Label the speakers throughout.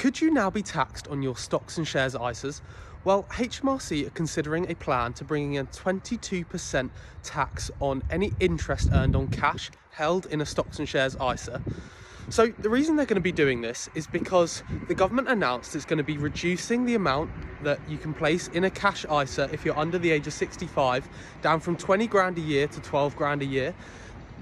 Speaker 1: Could you now be taxed on your stocks and shares ISAs? Well, HMRC are considering a plan to bring in 22% tax on any interest earned on cash held in a stocks and shares ISA. So the reason they're going to be doing this is because the government announced it's going to be reducing the amount that you can place in a cash ISA if you're under the age of 65 down from 20 grand a year to 12 grand a year,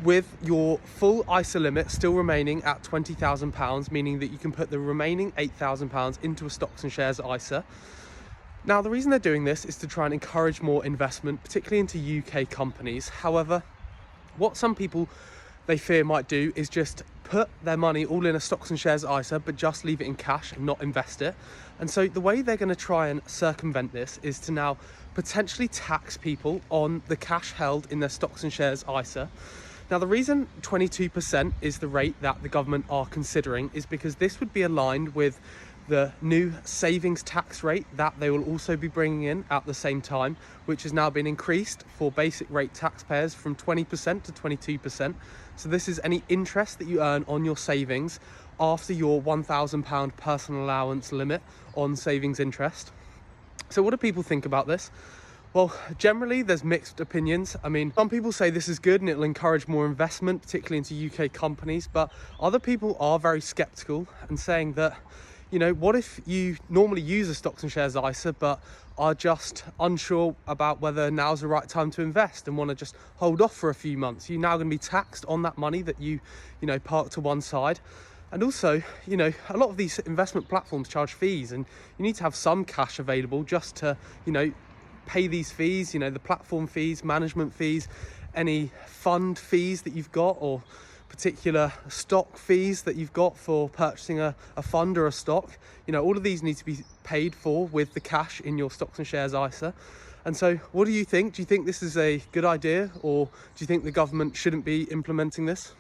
Speaker 1: with your full ISA limit still remaining at £20,000, meaning that you can put the remaining £8,000 into a stocks and shares ISA. Now, the reason they're doing this is to try and encourage more investment, particularly into UK companies. However, what some people they fear might do is just put their money all in a stocks and shares ISA, but just leave it in cash and not invest it. And so the way they're going to try and circumvent this is to now potentially tax people on the cash held in their stocks and shares ISA. Now, the reason 22% is the rate that the government are considering is because this would be aligned with the new savings tax rate that they will also be bringing in at the same time, which has now been increased for basic rate taxpayers from 20% to 22%. So this is any interest that you earn on your savings after your £1,000 personal allowance limit on savings interest. So what do people think about this? Well, generally there's mixed opinions. I mean, some people say this is good and it'll encourage more investment, particularly into UK companies, but other people are very skeptical and saying that, you know, what if you normally use a stocks and shares ISA but are just unsure about whether now's the right time to invest and want to just hold off for a few months? You're now going to be taxed on that money that you park to one side. And also, a lot of these investment platforms charge fees, and you need to have some cash available just to, pay these fees, the platform fees, management fees, any fund fees that you've got, or particular stock fees that you've got for purchasing a fund or a stock. All of these need to be paid for with the cash in your stocks and shares ISA. And so what do you think? Do you think this is a good idea, or do you think the government shouldn't be implementing this?